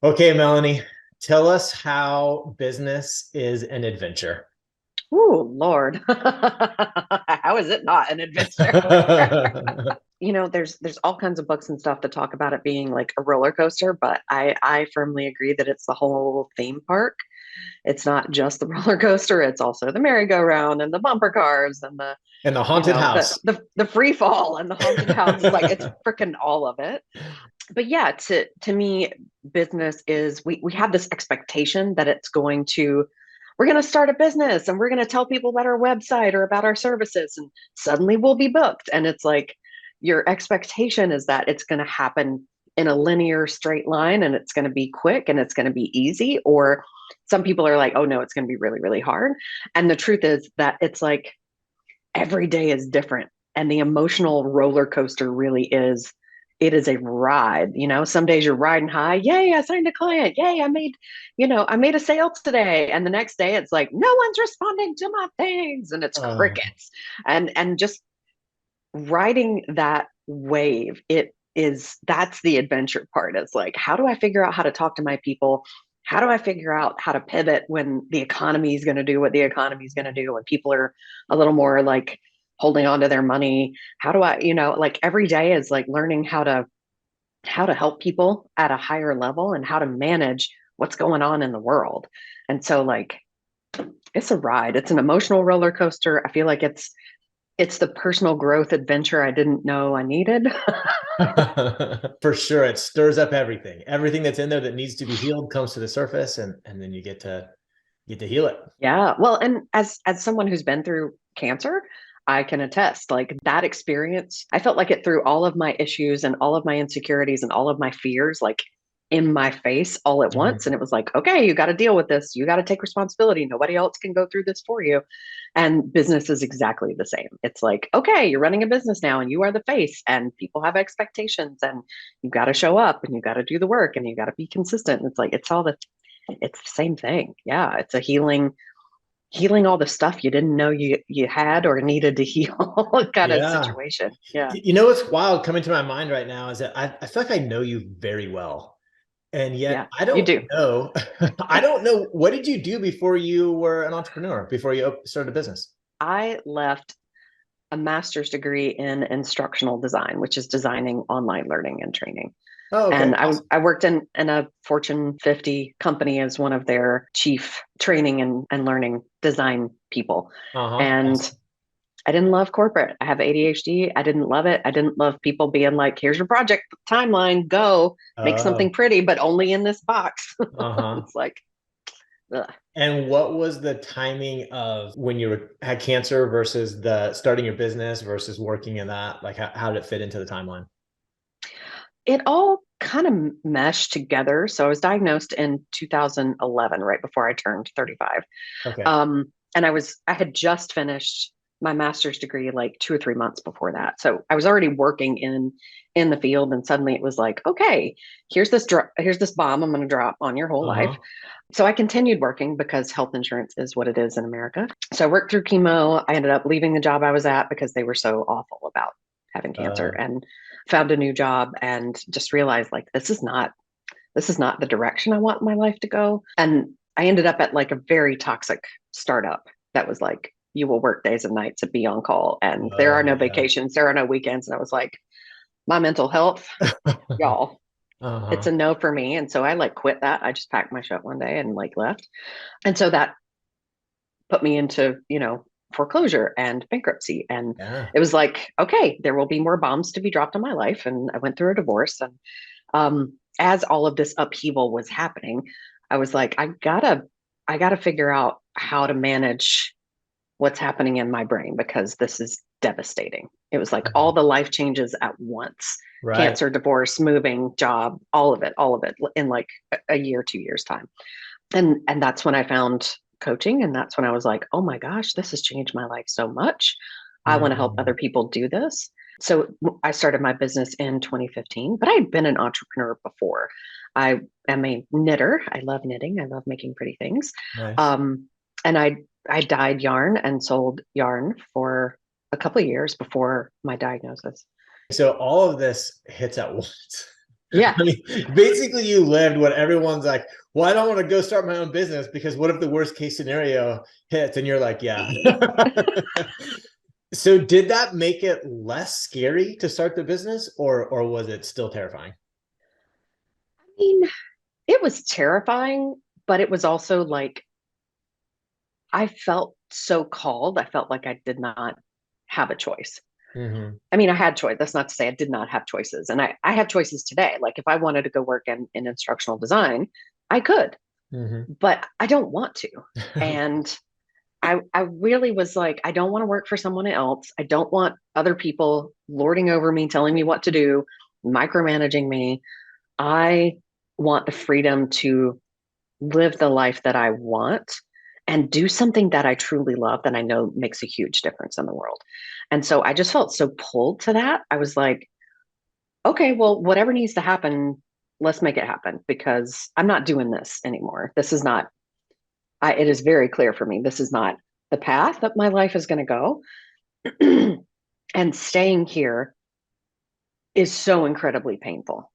Okay, Melanie, tell us how business is an adventure. Oh, Lord. How is it not an adventure? There's all kinds of books and stuff that talk about it being like a roller coaster, but I firmly agree that it's the whole theme park. It's not just the roller coaster, it's also the merry-go-round and the bumper cars and the, And the you haunted know, the house. the free fall and the haunted house. It's like it's freaking all of it. But yeah, to me, business is we have this expectation that we're going to start a business and we're going to tell people about our website or about our services and suddenly we'll be booked. And it's like your expectation is that it's going to happen in a linear straight line and it's going to be quick and it's going to be easy. Or some people are like, oh no, it's going to be really, really hard. And the truth is that it's like every day is different. And the emotional roller coaster really is, it is a ride. Some days you're riding high. Yay, I signed a client. Yay, I made a sale today. And the next day it's like, no one's responding to my things. And it's Oh, crickets. And just riding that wave, that's the adventure part. It's like, how do I figure out how to talk to my people? How do I figure out how to pivot when the economy is going to do what the economy is going to do, when people are a little more like holding on to their money? How do I, like every day is like learning how to help people at a higher level and how to manage what's going on in the world. And so like it's a ride. It's an emotional roller coaster. I feel like it's the personal growth adventure I didn't know I needed. for sure. It stirs up everything. Everything that's in there that needs to be healed comes to the surface, and then you get to heal it. Yeah. Well, and as someone who's been through cancer, I can attest like that experience. I felt like it threw all of my issues and all of my insecurities and all of my fears like in my face all at once. Mhm. And it was like, okay, you got to deal with this. You got to take responsibility. Nobody else can go through this for you. And business is exactly the same. It's like, okay, you're running a business now and you are the face and people have expectations and you got to show up and you got to do the work and you got to be consistent. And it's like, it's the same thing. Yeah. It's a healing all the stuff you didn't know you had or needed to heal kind of Yeah. situation. Yeah. You know what's wild coming to my mind right now is that I feel like I know you very well. And yet Yeah. I You don't do. know. I don't know. What did you do before you were an entrepreneur, before you started a business? I left a master's degree in instructional design, which is designing online learning and training. Oh, okay. And Awesome. I worked in a Fortune 50 company as one of their chief training and learning design people. Uh-huh. And Awesome. I didn't love corporate. I have ADHD. I didn't love it. I didn't love people being like, here's your project timeline, go make Oh, something pretty, but only in this box. uh-huh. It's like, ugh. And what was the timing of when had cancer versus the starting your business versus working in that? Like how did it fit into the timeline? It all kind of meshed together. So I was diagnosed in 2011, right before I turned 35. Okay. And I had just finished my master's degree like 2 or 3 months before that. So I was already working in the field, and suddenly it was like, okay, here's this bomb I'm going to drop on your whole life. Uh-huh. So I continued working because health insurance is what it is in America. So I worked through chemo. I ended up leaving the job I was at because they were so awful about having cancer, Uh, and found a new job and just realized like this is not the direction I want my life to go. And I ended up at like a very toxic startup that was like, you will work days and nights and be on call, and there are no yeah. vacations, there are no weekends. And I was like, my mental health, y'all, it's Uh-huh. a no for me. And so I like quit that. I just packed my shit one day and like left. And so that put me into, foreclosure and bankruptcy. And Yeah. it was like, okay, there will be more bombs to be dropped in my life. And I went through a divorce. And as all of this upheaval was happening, I was like, I gotta figure out how to manage what's happening in my brain because this is devastating. It was like all Mhm. the life changes at once: Right. cancer, divorce, moving, job, all of it in like a year, 2 years time. And that's when I found coaching. And that's when I was like, oh my gosh, this has changed my life so much. I want to help other Mm. people do this. So I started my business in 2015, but I had been an entrepreneur before. I am a knitter. I love knitting. I love making pretty things. Nice. Um, and I dyed yarn and sold yarn for a couple of years before my diagnosis. So all of this hits at once. Yeah. I mean, basically you lived what everyone's like, well, I don't want to go start my own business because what if the worst case scenario hits? And you're like, yeah. So did that make it less scary to start the business, or was it still terrifying? I mean, it was terrifying, but it was also like I felt so called. I felt like I did not have a choice. Mm-hmm. I mean, I had choice. That's not to say I did not have choices. And I have choices today. Like if I wanted to go work in instructional design, I could, Mm-hmm. but I don't want to. And I really was like, I don't want to work for someone else. I don't want other people lording over me, telling me what to do, micromanaging me. I want the freedom to live the life that I want and do something that I truly love that I know makes a huge difference in the world. And so I just felt so pulled to that. I was like, okay, well, whatever needs to happen, let's make it happen because I'm not doing this anymore. This is not, it is very clear for me. This is not the path that my life is going to go. And staying here is so incredibly painful.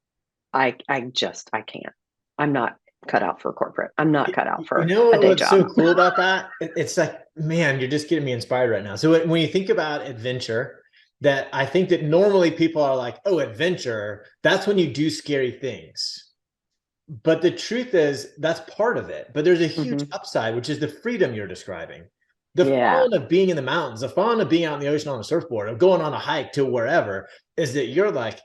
I can't. I'm not cut out for corporate. I'm not cut out You for know a day what's so job. cool about that? It's like, man, you're just getting me inspired right now. So when you think about adventure, that I think that normally people are like, oh, adventure, that's when you do scary things. But the truth is that's part of it. But there's a huge Hmm. upside, which is the freedom you're describing. The Yeah. fun of being in the mountains, the fun of being out in the ocean on a surfboard, of going on a hike to wherever, is that you're like,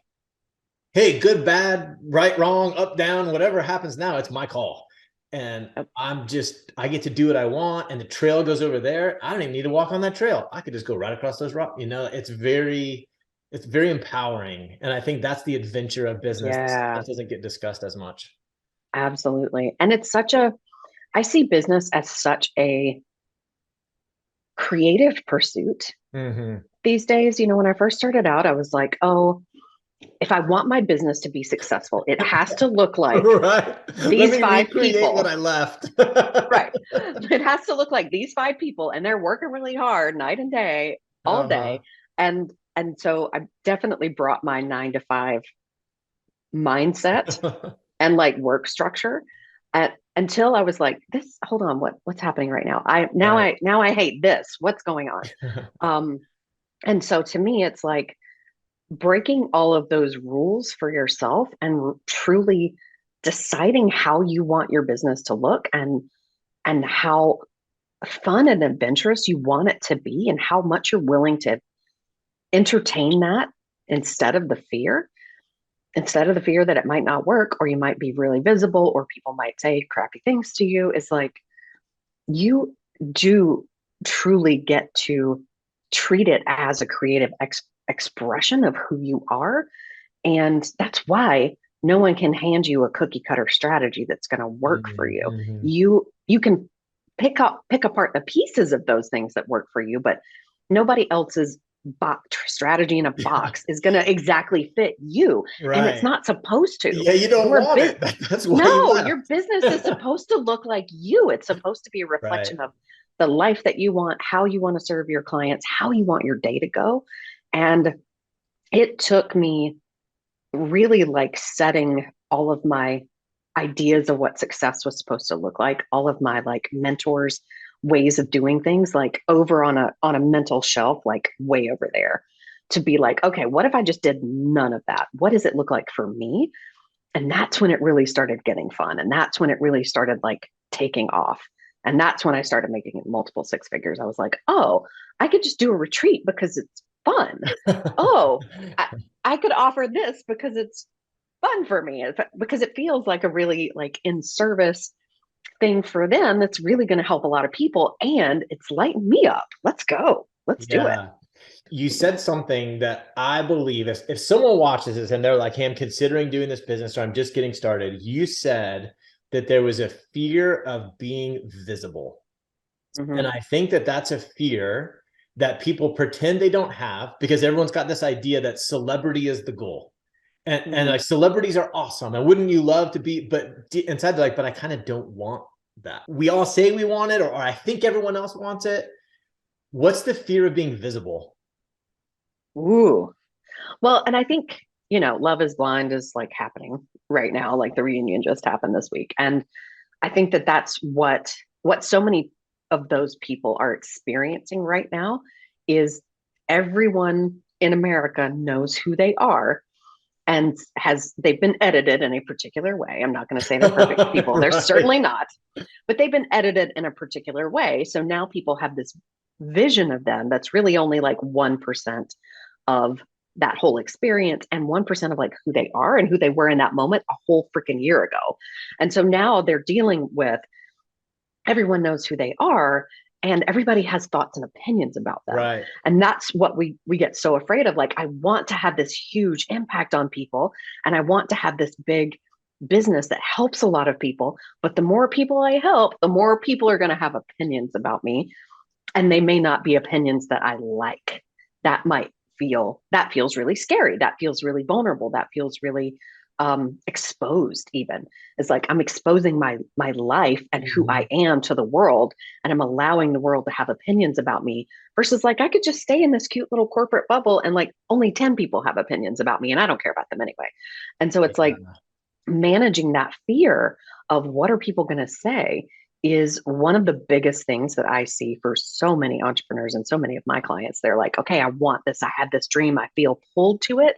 hey, good, bad, right, wrong, up, down, whatever happens now, it's my call. And I get to do what I want. And the trail goes over there. I don't even need to walk on that trail. I could just go right across those rocks. It's very empowering. And I think that's the adventure of business Yeah, that doesn't get discussed as much. absolutely. And it's I see business as such a creative pursuit Mm-hmm. these days. You know, when I first started out, I was like, oh, if I want my business to be successful, it has to look like Right. Let these me five recreate what people. I left. Right. It has to look like these five people and they're working really hard night and day, all Uh-huh. day. And so I definitely brought my 9 to 5 mindset and like work structure until I was like, this, hold on, what's happening right now? Right. Now I hate this. What's going on? Um, and so to me, it's like breaking all of those rules for yourself and truly deciding how you want your business to look and how fun and adventurous you want it to be and how much you're willing to entertain that instead of the fear that it might not work or you might be really visible or people might say crappy things to you. Is like you do truly get to treat it as a creative expression of who you are. And that's why no one can hand you a cookie cutter strategy that's going to work for you. Mm-hmm. You can pick apart the pieces of those things that work for you, but nobody else's strategy in a Yeah. box is going to exactly fit you, and it's Right. not supposed to. Yeah, you don't Your want business it. That's why you No, your left. business is supposed to look like you. It's supposed to be a Right. reflection of the life that you want, how you want to serve your clients, how you want your day to go. And it took me really like setting all of my ideas of what success was supposed to look like, all of my like mentors ways of doing things like over on a mental shelf, like way over there, to be like, okay, what if I just did none of that? What does it look like for me? And that's when it really started getting fun, and that's when it really started like taking off. And that's when I started making multiple six figures. I was like, oh, I could just do a retreat because it's fun. Oh, I could offer this because it's fun for me, because it feels like a really like in service thing for them that's really going to help a lot of people, and it's lighting me up. Let's go. Let's do it. Yeah. You said something that I believe if someone watches this and they're like, hey, I'm considering doing this business or I'm just getting started, you said that there was a fear of being visible. And Mm-hmm. I think that that's a fear that people pretend they don't have because everyone's got this idea that celebrity is the goal. And Mm-hmm. like celebrities are awesome. And wouldn't you love to be, but inside they're like, but I kind of don't want that. We all say we want it, or I think everyone else wants it. What's the fear of being visible? Ooh. Well, and I think Love is Blind is like happening right now. Like the reunion just happened this week. And I think that that's what so many of those people are experiencing right now is everyone in America knows who they are and they've been edited in a particular way. I'm not going to say they're perfect people. They're Right. certainly not, but they've been edited in a particular way. So now people have this vision of them that's really only like 1% of that whole experience and 1% of like who they are and who they were in that moment a whole freaking year ago. And so now they're dealing with everyone knows who they are and everybody has thoughts and opinions about them. Right. And that's what we get so afraid of. Like, I want to have this huge impact on people and I want to have this big business that helps a lot of people, but the more people I help, the more people are going to have opinions about me, and they may not be opinions that I like. That feels really scary. That feels really vulnerable. That feels really exposed. Even it's like I'm exposing my life and who I am to the world, and I'm allowing the world to have opinions about me. Versus, like, I could just stay in this cute little corporate bubble, and like only 10 people have opinions about me, and I don't care about them anyway. And so it's like Yeah. managing that fear of what are people going to say is one of the biggest things that I see for so many entrepreneurs and so many of my clients. They're like, okay, I want this. I have this dream. I feel pulled to it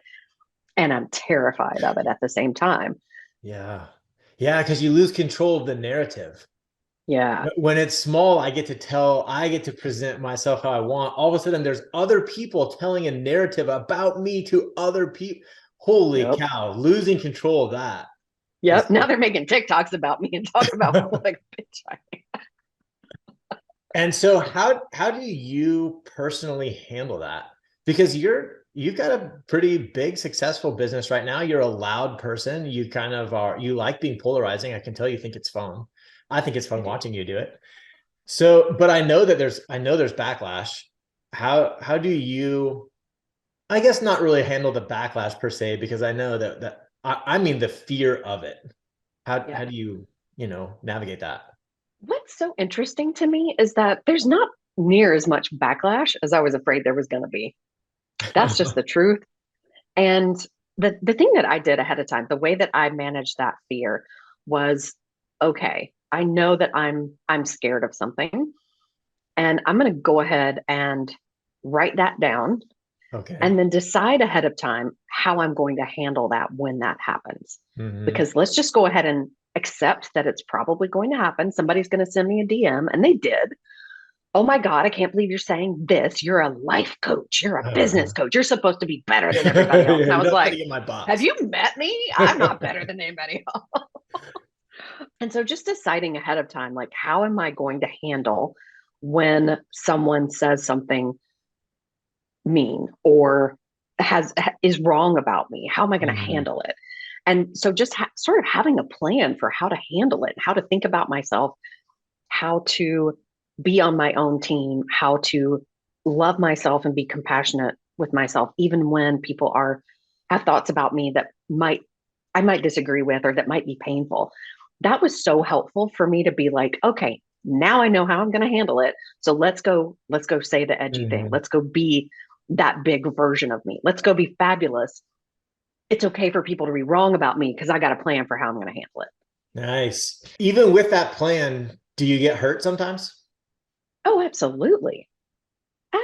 and I'm terrified of it at the same time. Yeah. Yeah. Because you lose control of the narrative. Yeah. When it's small, I get to present myself how I want. All of a sudden, there's other people telling a narrative about me to other people. Holy Yep. cow, losing control of that is Yep. Now they're making TikToks about me and talk about what a bitch I am. And so how do you personally handle that? Because you've got a pretty big successful business right now. You're a loud person. You kind of are, you like being polarizing. I can tell you think it's fun. I think it's I fun do. watching you do it. So, but I know there's backlash. How do you, I guess, not really handle the backlash per se, because I know I mean the fear of it. How Yeah. do you, navigate that? What's so interesting to me is that there's not near as much backlash as I was afraid there was going to be. That's just the truth. And the thing that I did ahead of time, the way that I managed that fear was, okay, I know that I'm scared of something, and I'm going to go ahead and write that down Okay. and then decide ahead of time how I'm going to handle that when that happens. Hmm. Because let's just go ahead and accept that it's probably going to happen. Somebody's going to send me a DM, and they did. Oh my God, I can't believe you're saying this. You're a life coach. You're a business coach. You're supposed to be better than everybody else. Yeah, And I was not like, putting in my have box. you met me? I'm not better than anybody else. And so just deciding ahead of time, like, how am I going to handle when someone says something mean or is wrong about me? How am I going to Mhm. handle it? And so just sort of having a plan for how to handle it, how to think about myself, how to be on my own team, how to love myself and be compassionate with myself, even when people have thoughts about me that I might disagree with or that might be painful. That was so helpful for me to be like, okay, now I know how I'm going to handle it. So let's go say the edgy thing. Mhm. Let's go be that big version of me. Let's go be fabulous. It's okay for people to be wrong about me because I got a plan for how I'm going to handle it. Nice. Even with that plan, do you get hurt sometimes? Oh, absolutely.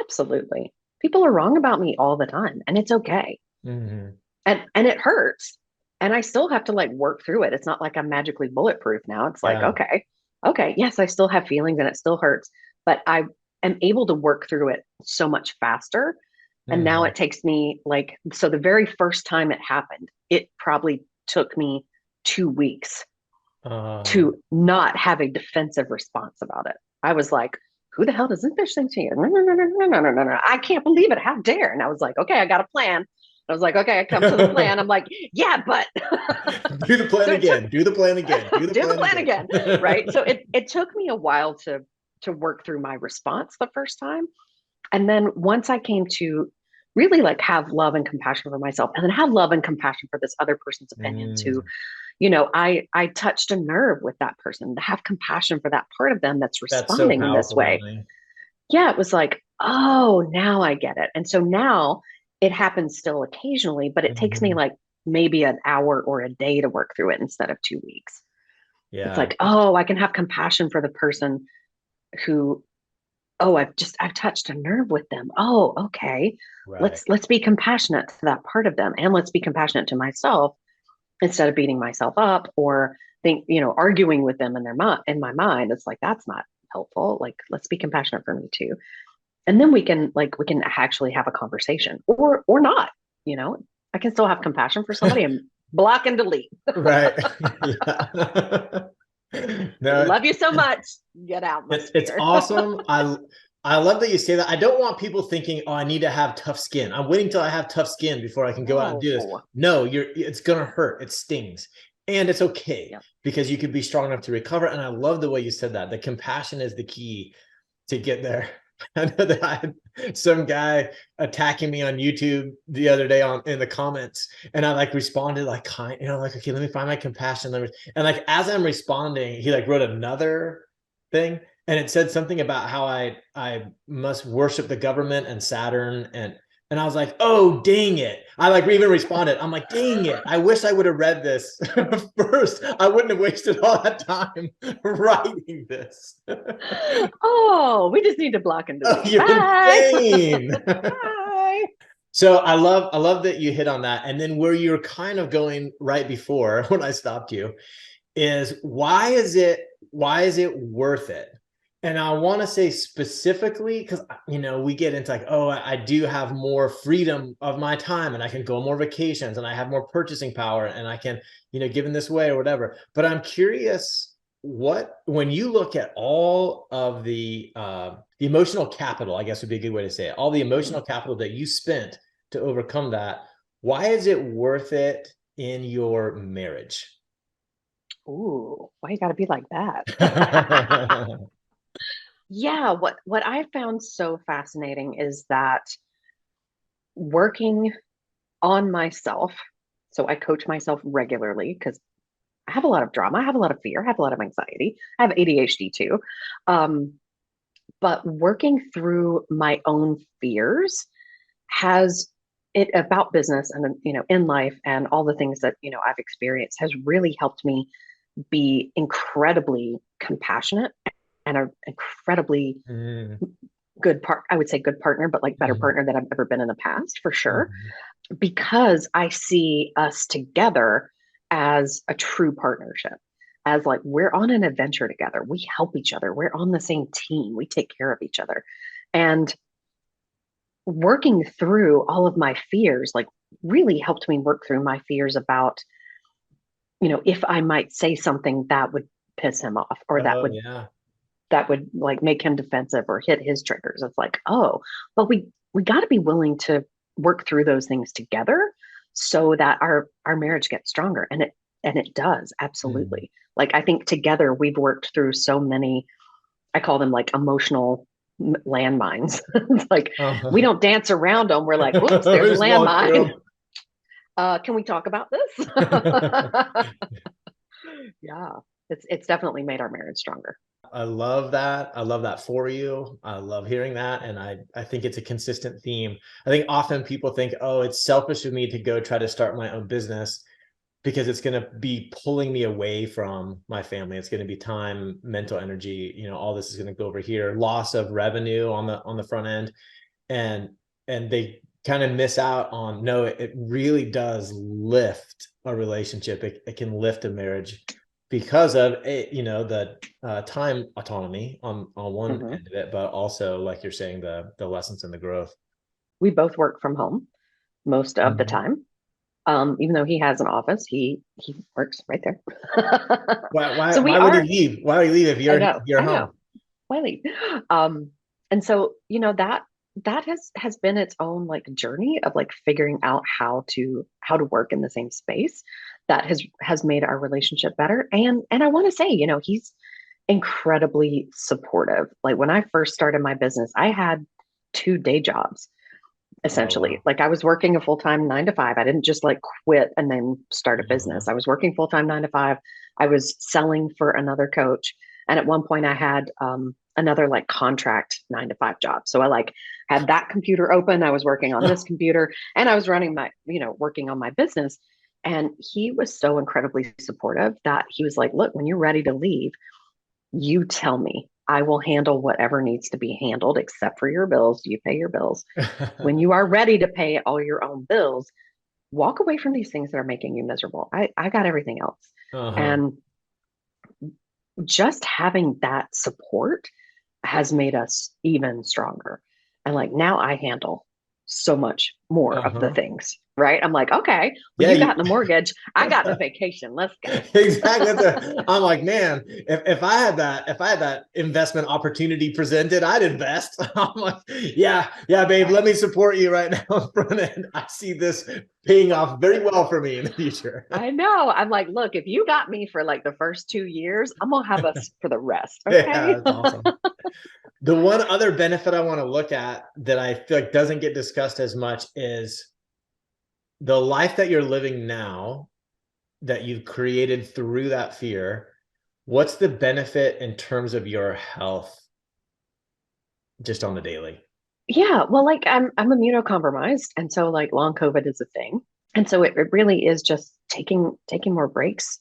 Absolutely. People are wrong about me all the time, and it's okay. Hmm. And it hurts. And I still have to like work through it. It's not like I'm magically bulletproof now. It's like, Yeah. okay, yes, I still have feelings and it still hurts, but I am able to work through it so much faster. And now Hmm. it takes me like, so the very first time it happened, it probably took me 2 weeks Uh, to not have a defensive response about it. I was like, who the hell does this bitch think she is? No, no, no, no, no, no, no, no, no. I can't believe it. How dare. And I was like, okay, I got a plan. I was like, okay, I come to the plan. I'm like, yeah, but do the plan so it took again. Do the plan again. Do the do the plan plan again. again. Right. So it took me a while to work through my response the first time. And then once I came to really like have love and compassion for myself and then have love and compassion for this other person's opinion too, Mm, I touched a nerve with that person to have compassion for that part of them that's that's so responding in this powerful, way. Melanie. Yeah, it was like, oh, now I get it. And so now it happens still occasionally, but it takes me Mhm. like maybe an hour or a day to work through it instead of 2 weeks. It's Yeah. like, oh, I can have compassion for the person who, oh, I've touched a nerve with them. Oh, okay. Right. Let's be compassionate to that part of them, and let's be compassionate to myself instead of beating myself up or arguing with them in in my mind. It's like, that's not helpful. Like, let's be compassionate for me too. And then we can actually have a conversation, or not, you know. I can still have compassion for somebody and block and delete. Right. Yeah. No, Love you so much. Get out my it's sphere. awesome. I love that you say that. I don't want people thinking, "Oh, I need to have tough skin. I'm waiting till I have tough skin before I can go out and do this." No. No, it's gonna hurt. It stings. And it's okay Yep. because you can be strong enough to recover. And I love the way you said that. The compassion is the key to get there. I know that I had some guy attacking me on YouTube the other day in the comments, and I like responded like like, okay, let me find my compassion. And like as I'm responding, he like wrote another thing, and it said something about how I must worship the government and Saturn, and I was like, oh dang it. I like even responded. I'm like, dang it. I wish I would have read this first. I wouldn't have wasted all that time writing this. Oh, we just need to block and Oh, delete. you're Bye. insane. Bye. So I love that you hit on that. And then where you're kind of going right before when I stopped you is why is it worth it? And I want to say specifically because we get into like, oh, I do have more freedom of my time and I can go on more vacations and I have more purchasing power and I can, give in this way or whatever. But I'm curious when you look at all of the emotional capital, I guess would be a good way to say it, all the emotional capital that you spent to overcome that, why is it worth it in your marriage? Ooh, why you gotta be like that? Yeah, what I found so fascinating is that working on myself, so I coach myself regularly because I have a lot of drama, I have a lot of fear, I have a lot of anxiety, I have ADHD too. Um, but working through my own fears has it about business and in life and all the things that I've experienced has really helped me be incredibly compassionate and an incredibly Mm, I would say good partner, but like better mhm, partner than I've ever been in the past for sure, mhm, because I see us together as a true partnership, as like we're on an adventure together. We help each other. We're on the same team. We take care of each other. And working through all of my fears, like really helped me work through my fears about, if I might say something that would piss him off or oh yeah. that would like make him defensive or hit his triggers. It's like, oh, but we got to be willing to work through those things together so that our marriage gets stronger, and it does Mm. absolutely. Like I think together we've worked through so many, I call them like emotional landmines. It's like we Uh-huh. don't dance around them. We're like, whoops, there's a Just walk landmine. through Can we talk about this? them. Yeah, it's definitely made our marriage stronger. I love that. I love that for you. I love hearing that. And I think it's a consistent theme. I think often people think, oh, it's selfish of me to go try to start my own business because it's going to be pulling me away from my family. It's going to be time, mental energy, all this is going to go over here, loss of revenue on the front end. And they kind of miss out on, no, it really does lift a relationship. It can lift a marriage because of the time autonomy on one Mhm. end of it, but also like you're saying, the lessons and the growth. We both work from home most of the Mhm. time. Even though he has an office, he works right there. Why why So we why would he are, leave? Why would he leave if you're I know, home? Wiley. Um, and so that has been its own like journey of like figuring out how to work in the same space that has made our relationship better. And I want to say, he's incredibly supportive. Like when I first started my business, I had two day jobs Oh essentially. wow. Like I was working a full time 9 to 5. I didn't just like quit and then start a Uh-huh. business. I was working full time 9 to 5. I was selling for another coach. And at one point I had another like contract 9 to 5 job. So I like had that computer open. I was working on this computer and I was running my, working on my business. And he was so incredibly supportive that he was like, look, when you're ready to leave, you tell me. I will handle whatever needs to be handled except for your bills. You pay your bills. When you are ready to pay all your own bills, walk away from these things that are making you miserable. I got everything else. And just having that support has made us even stronger. And like now I handle so much more of the things, right? I'm like, okay, well, Yeah, you got the mortgage. I got the vacation. Let's go. exactly. I'm like, man, if I had that investment opportunity presented, I'd invest. I'm like, yeah, babe, let me support you right now front end. I see this paying off very well for me in the future. I know. I'm like, look, if you got me for like the first 2 years, I'm gonna have us for the rest. Okay. Yeah, that's awesome. The one other benefit I want to look at that I feel like doesn't get discussed as much is the life that you're living now that you've created through that fear. What's the benefit in terms of your health just on the daily? Yeah. Well, like I'm immunocompromised. And so like long COVID is a thing. And so it really is just taking more breaks,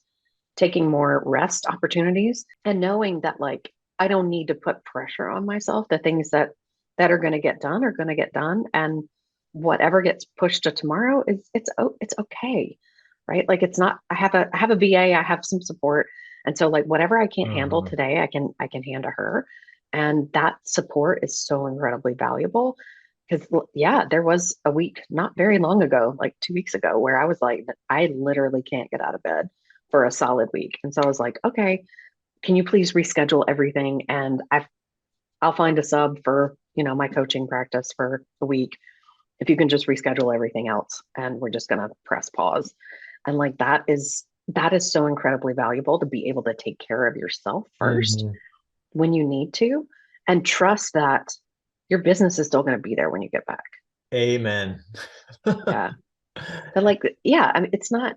taking more rest opportunities, and knowing that like I don't need to put pressure on myself. The things that are going to get done are going to get done, and whatever gets pushed to tomorrow is it's okay, right? Like it's not. I have a VA. I have some support, and so like whatever I can't handle today, I can hand to her, and that support is so incredibly valuable. Because yeah, there was a week not very long ago, like 2 weeks ago, where I was like, I literally can't get out of bed for a solid week. And so I was like, okay, can you please reschedule everything? And I'll find a sub for, my coaching practice for a week. If you can just reschedule everything else and we're just going to press pause. And like that is so incredibly valuable to be able to take care of yourself first when you need to, and trust that your business is still going to be there when you get back. Amen. Yeah. But like, yeah, I mean, it's not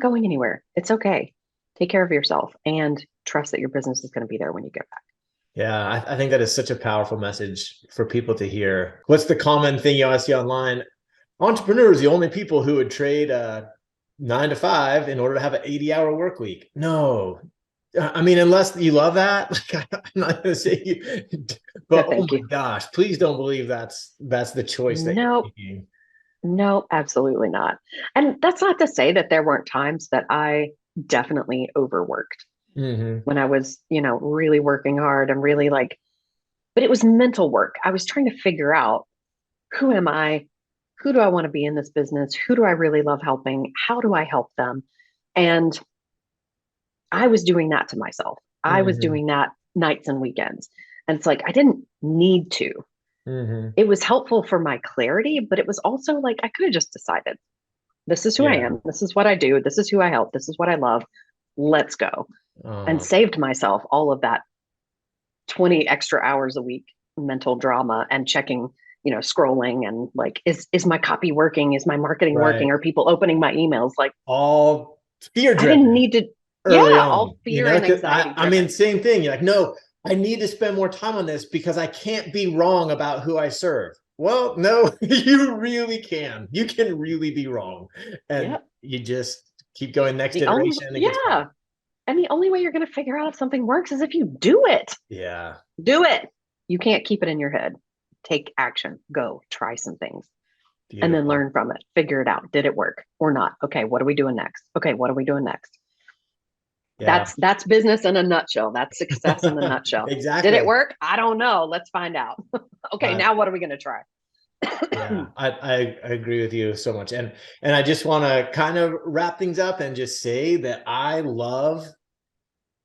going anywhere. It's okay. Take care of yourself and trust that your business is going to be there when you get back. Yeah, I think that is such a powerful message for people to hear. What's the common thing you always see online? Entrepreneurs, the only people who would trade 9 to 5 in order to have an 80-hour work week. No, I mean, unless you love that, like, I'm not going to say you, but oh my gosh, please don't believe that's the choice that you're making. No, absolutely not. And that's not to say that there weren't times that I definitely overworked when I was, really working hard and really like, but it was mental work. I was trying to figure out, who am I? Who do I want to be in this business? Who do I really love helping? How do I help them? And I was doing that to myself. I was doing that nights and weekends. And it's like, I didn't need to. It was helpful for my clarity, but it was also like, I could have just decided, this is who I am. This is what I do. This is who I help. This is what I love. Let's go. And saved myself all of that 20 extra hours a week mental drama and checking, scrolling and like, is my copy working? Is my marketing working? Are people opening my emails? Like all fear driven. I didn't need to. Early on, all fear and anxiety. I mean, same thing. You're like, no, I need to spend more time on this because I can't be wrong about who I serve. Well, no, you really can. You can really be wrong. And you just keep going next iteration. And the only way you're going to figure out if something works is if you do it. Yeah. Do it. You can't keep it in your head. Take action. Go try some things. Beautiful. And then learn from it. Figure it out. Did it work or not? Okay, what are we doing next? Okay, what are we doing next? Yeah. That's business in a nutshell. That's success in a nutshell. Exactly. Did it work? I don't know. Let's find out. Okay, now what are we going to try? Yeah, I agree with you so much. And I just want to kind of wrap things up and just say that I love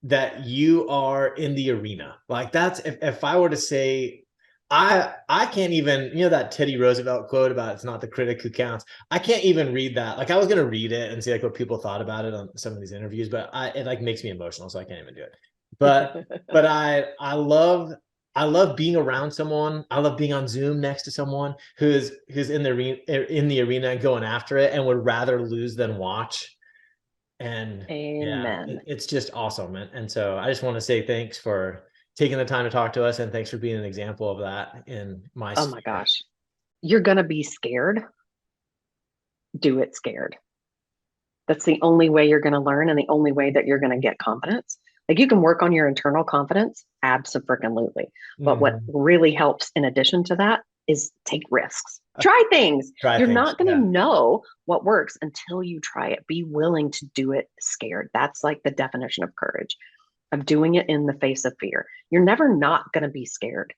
that you are in the arena. Like that's, if I were to say, I can't even, that Teddy Roosevelt quote about it's not the critic who counts. I can't even read that. Like I was going to read it and see like what people thought about it on some of these interviews, but it like makes me emotional. So I can't even do it. But I love being around someone. I love being on Zoom next to someone who's in the arena and going after it and would rather lose than watch. And Amen. it's just awesome. And so I just want to say thanks for taking the time to talk to us. And thanks for being an example of that in my Oh my gosh. You're going to be scared. Do it scared. That's the only way you're going to learn and the only way that you're going to get confidence. Like you can work on your internal confidence, absolutely. But what really helps in addition to that is take risks. Try things. You're not going to know what works until you try it. Be willing to do it scared. That's like the definition of courage, of doing it in the face of fear. You're never not going to be scared.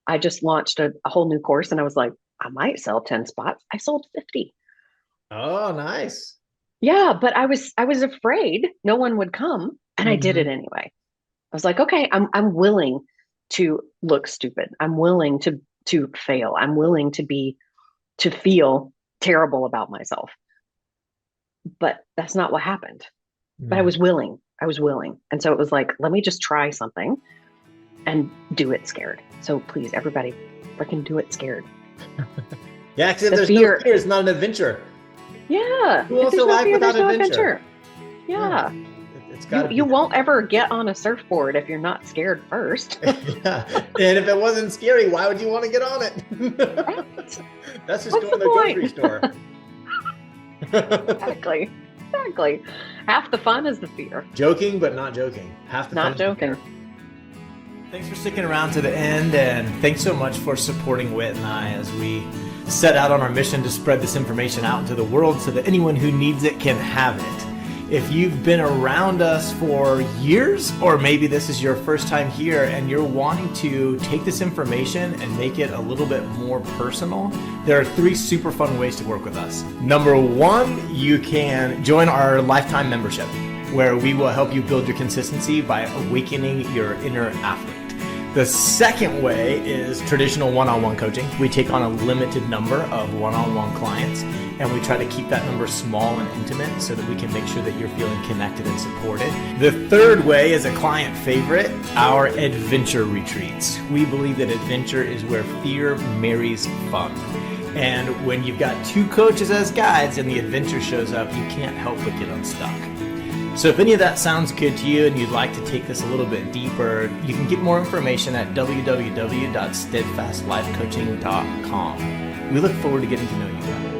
I just launched a whole new course and I was like, I might sell 10 spots. I sold 50. Oh, nice. Yeah, but I was afraid no one would come, and I did it anyway. I was like, okay, I'm willing to look stupid. I'm willing to fail. I'm willing to feel terrible about myself. But that's not what happened. But I was willing. And so it was like, let me just try something and do it scared. So please, everybody, freaking do it scared. Yeah, because if there's no fear, it's not an adventure. Yeah. Who wants a life without adventure? Yeah. It's got you won't ever get on a surfboard if you're not scared first. Yeah. And if it wasn't scary, why would you want to get on it? Right. That's just going to the grocery store. Exactly. Half the fun is the fear. Joking, but not joking. Half the fun. Not joking. Thanks for sticking around to the end, and thanks so much for supporting Whit and I as we set out on our mission to spread this information out into the world so that anyone who needs it can have it. If you've been around us for years, or maybe this is your first time here and you're wanting to take this information and make it a little bit more personal, there are 3 super fun ways to work with us. Number 1, you can join our lifetime membership, where we will help you build your consistency by awakening your inner athlete. The second way is traditional one-on-one coaching. We take on a limited number of one-on-one clients, and we try to keep that number small and intimate so that we can make sure that you're feeling connected and supported. The third way is a client favorite, our adventure retreats. We believe that adventure is where fear marries fun. And when you've got 2 coaches as guides and the adventure shows up, you can't help but get unstuck. So if any of that sounds good to you and you'd like to take this a little bit deeper, you can get more information at www.steadfastlifecoaching.com. We look forward to getting to know you.